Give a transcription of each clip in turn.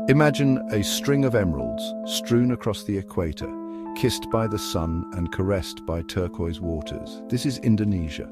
Imagine a string of emeralds strewn across the equator, kissed by the sun and caressed by turquoise waters. This is Indonesia,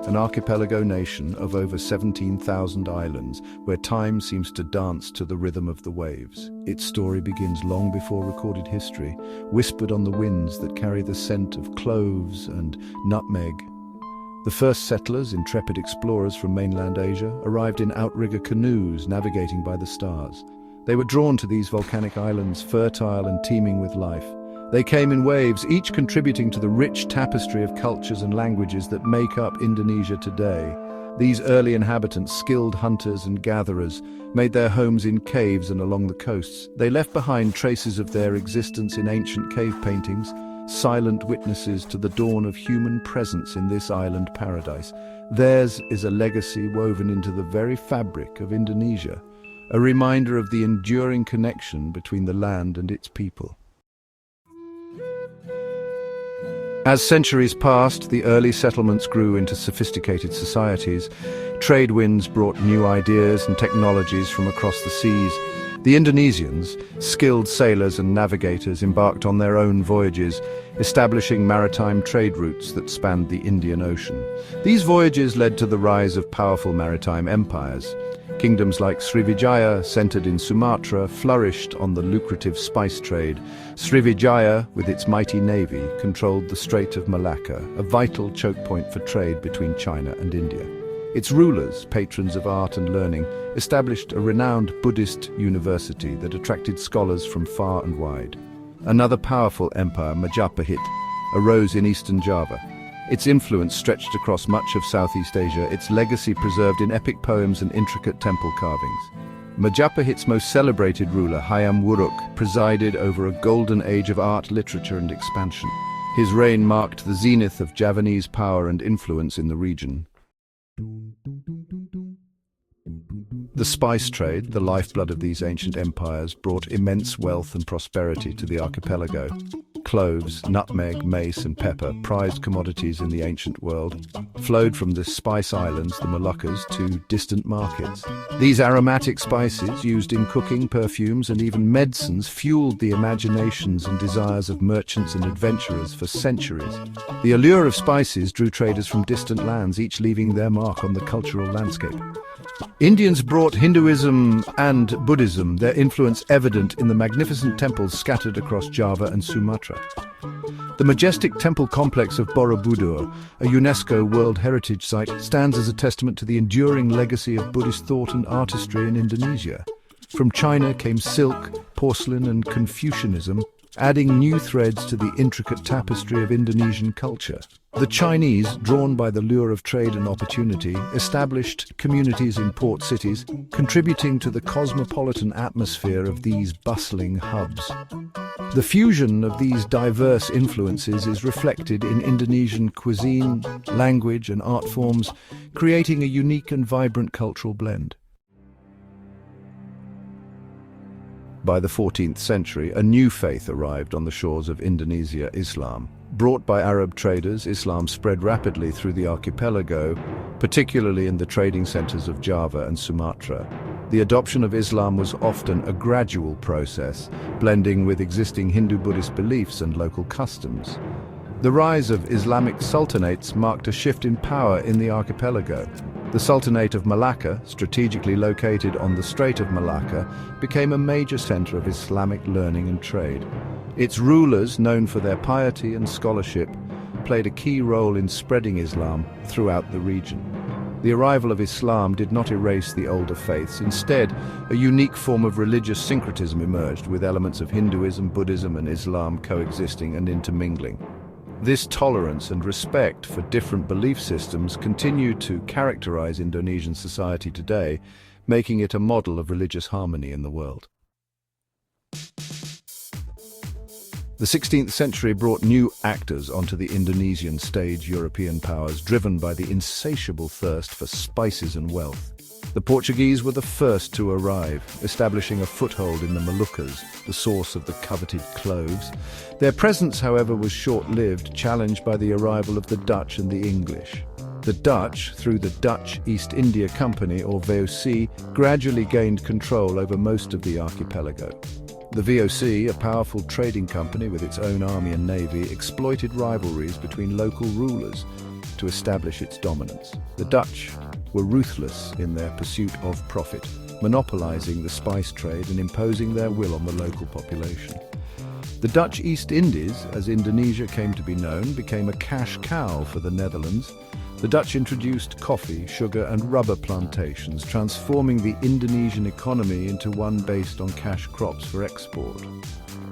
an archipelago nation of over 17,000 islands where time seems to dance to the rhythm of the waves. Its story begins long before recorded history, whispered on the winds that carry the scent of cloves and nutmeg. The first settlers, intrepid explorers from mainland Asia, arrived in outrigger canoes navigating by the stars. They were drawn to these volcanic islands, fertile and teeming with life. They came in waves, each contributing to the rich tapestry of cultures and languages that make up Indonesia today. These early inhabitants, skilled hunters and gatherers, made their homes in caves and along the coasts. They left behind traces of their existence in ancient cave paintings, silent witnesses to the dawn of human presence in this island paradise. Theirs is a legacy woven into the very fabric of Indonesia, a reminder of the enduring connection between the land and its people. As centuries passed, the early settlements grew into sophisticated societies. Trade winds brought new ideas and technologies from across the seas. The Indonesians, skilled sailors and navigators, embarked on their own voyages, establishing maritime trade routes that spanned the Indian Ocean. These voyages led to the rise of powerful maritime empires. Kingdoms like Sriwijaya, centered in Sumatra, flourished on the lucrative spice trade. Sriwijaya, with its mighty navy, controlled the Strait of Malacca, a vital choke point for trade between China and India. Its rulers, patrons of art and learning, established a renowned Buddhist university that attracted scholars from far and wide. Another powerful empire, Majapahit, arose in eastern Java. Its influence stretched across much of Southeast Asia, its legacy preserved in epic poems and intricate temple carvings. Majapahit's most celebrated ruler, Hayam Wuruk, presided over a golden age of art, literature and expansion. His reign marked the zenith of Javanese power and influence in the region. The spice trade, the lifeblood of these ancient empires, brought immense wealth and prosperity to the archipelago. Cloves, nutmeg, mace and pepper, prized commodities in the ancient world, flowed from the spice islands, the Moluccas, to distant markets. These aromatic spices, used in cooking, perfumes and even medicines, fueled the imaginations and desires of merchants and adventurers for centuries. The allure of spices drew traders from distant lands, each leaving their mark on the cultural landscape. Indians brought Hinduism and Buddhism, their influence evident in the magnificent temples scattered across Java and Sumatra. The majestic temple complex of Borobudur, a UNESCO World Heritage Site, stands as a testament to the enduring legacy of Buddhist thought and artistry in Indonesia. From China came silk, porcelain and Confucianism, adding new threads to the intricate tapestry of Indonesian culture. The Chinese, drawn by the lure of trade and opportunity, established communities in port cities, contributing to the cosmopolitan atmosphere of these bustling hubs. The fusion of these diverse influences is reflected in Indonesian cuisine, language and art forms, creating a unique and vibrant cultural blend. By the 14th century, a new faith arrived on the shores of Indonesia, Islam. Brought by Arab traders, Islam spread rapidly through the archipelago, particularly in the trading centers of Java and Sumatra. The adoption of Islam was often a gradual process, blending with existing Hindu-Buddhist beliefs and local customs. The rise of Islamic sultanates marked a shift in power in the archipelago. The Sultanate of Malacca, strategically located on the Strait of Malacca, became a major center of Islamic learning and trade. Its rulers, known for their piety and scholarship, played a key role in spreading Islam throughout the region. The arrival of Islam did not erase the older faiths. Instead, a unique form of religious syncretism emerged, with elements of Hinduism, Buddhism and Islam coexisting and intermingling. This tolerance and respect for different belief systems continue to characterize Indonesian society today, making it a model of religious harmony in the world. The 16th century brought new actors onto the Indonesian stage. European powers, driven by the insatiable thirst for spices and wealth. The Portuguese were the first to arrive, establishing a foothold in the Moluccas, the source of the coveted cloves. Their presence, however, was short-lived, challenged by the arrival of the Dutch and the English. The Dutch, through the Dutch East India Company, or VOC, gradually gained control over most of the archipelago. The VOC, a powerful trading company with its own army and navy, exploited rivalries between local rulers to establish its dominance. The Dutch were ruthless in their pursuit of profit, monopolizing the spice trade and imposing their will on the local population. The Dutch East Indies, as Indonesia came to be known, became a cash cow for the Netherlands. The Dutch introduced coffee, sugar and rubber plantations, transforming the Indonesian economy into one based on cash crops for export.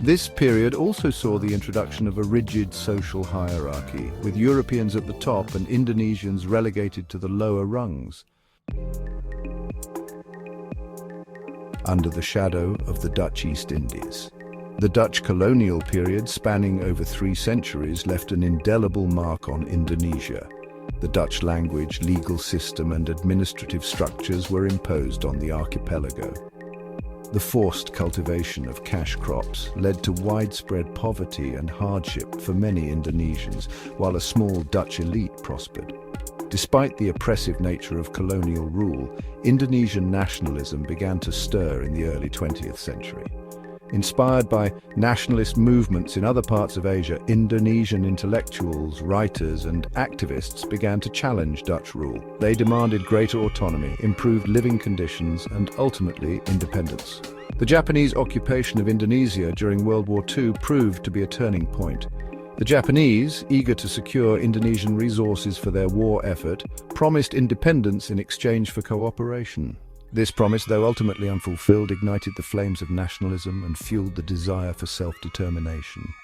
This period also saw the introduction of a rigid social hierarchy, with Europeans at the top and Indonesians relegated to the lower rungs. Under the shadow of the Dutch East Indies. The Dutch colonial period, spanning over 3 centuries, left an indelible mark on Indonesia. The Dutch language, legal system and administrative structures were imposed on the archipelago. The forced cultivation of cash crops led to widespread poverty and hardship for many Indonesians, while a small Dutch elite prospered. Despite the oppressive nature of colonial rule, Indonesian nationalism began to stir in the early 20th century. Inspired by nationalist movements in other parts of Asia, Indonesian intellectuals, writers and activists began to challenge Dutch rule. They demanded greater autonomy, improved living conditions and ultimately independence. The Japanese occupation of Indonesia during World War II proved to be a turning point. The Japanese, eager to secure Indonesian resources for their war effort, promised independence in exchange for cooperation. This promise, though ultimately unfulfilled, ignited the flames of nationalism and fueled the desire for self-determination.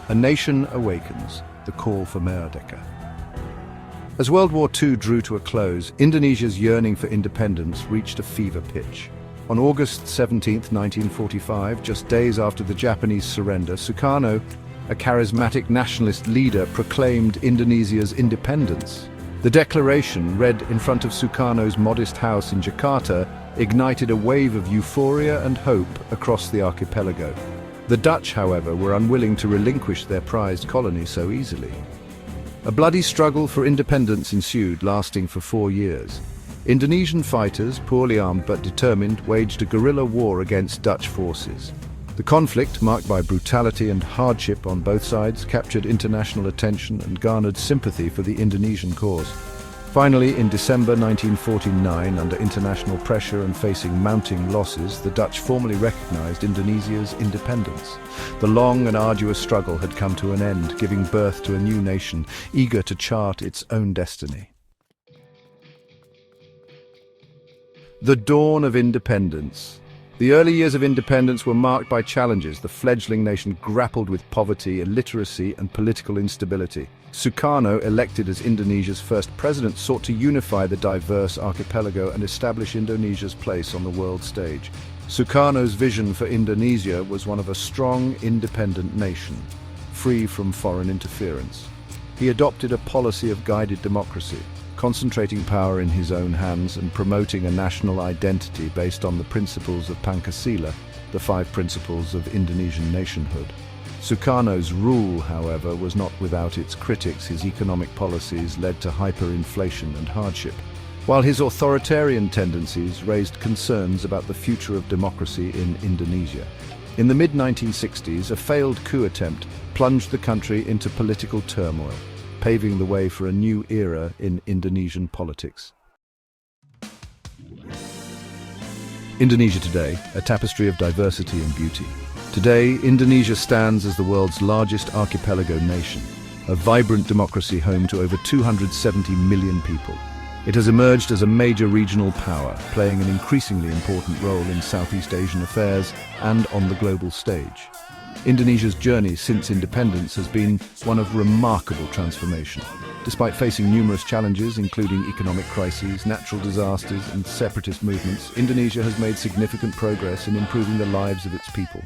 A nation awakens, the call for Merdeka. As World War II drew to a close, Indonesia's yearning for independence reached a fever pitch. On August 17, 1945, just days after the Japanese surrender, Sukarno, a charismatic nationalist leader, proclaimed Indonesia's independence. The declaration, read in front of Sukarno's modest house in Jakarta, ignited a wave of euphoria and hope across the archipelago. The Dutch, however, were unwilling to relinquish their prized colony so easily. A bloody struggle for independence ensued, lasting for 4 years. Indonesian fighters, poorly armed but determined, waged a guerrilla war against Dutch forces. The conflict, marked by brutality and hardship on both sides, captured international attention and garnered sympathy for the Indonesian cause. Finally, in December 1949, under international pressure and facing mounting losses, the Dutch formally recognized Indonesia's independence. The long and arduous struggle had come to an end, giving birth to a new nation, eager to chart its own destiny. The dawn of independence. The early years of independence were marked by challenges. The fledgling nation grappled with poverty, illiteracy, and political instability. Sukarno, elected as Indonesia's first president, sought to unify the diverse archipelago and establish Indonesia's place on the world stage. Sukarno's vision for Indonesia was one of a strong, independent nation, free from foreign interference. He adopted a policy of guided democracy, concentrating power in his own hands and promoting a national identity based on the principles of Pancasila, the 5 principles of Indonesian nationhood. Sukarno's rule, however, was not without its critics. His economic policies led to hyperinflation and hardship, while his authoritarian tendencies raised concerns about the future of democracy in Indonesia. In the mid-1960s, a failed coup attempt plunged the country into political turmoil, paving the way for a new era in Indonesian politics. Indonesia today, a tapestry of diversity and beauty. Today, Indonesia stands as the world's largest archipelago nation, a vibrant democracy home to over 270 million people. It has emerged as a major regional power, playing an increasingly important role in Southeast Asian affairs and on the global stage. Indonesia's journey since independence has been one of remarkable transformation. Despite facing numerous challenges, including economic crises, natural disasters, and separatist movements, Indonesia has made significant progress in improving the lives of its people.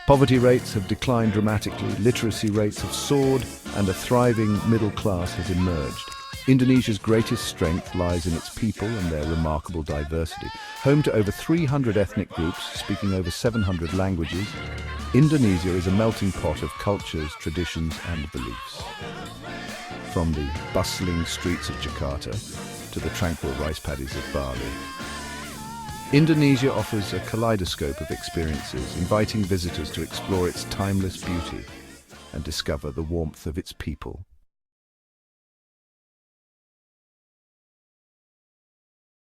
Poverty rates have declined dramatically, literacy rates have soared, and a thriving middle class has emerged. Indonesia's greatest strength lies in its people and their remarkable diversity. Home to over 300 ethnic groups, speaking over 700 languages, Indonesia is a melting pot of cultures, traditions, and beliefs. From the bustling streets of Jakarta to the tranquil rice paddies of Bali, Indonesia offers a kaleidoscope of experiences, inviting visitors to explore its timeless beauty and discover the warmth of its people.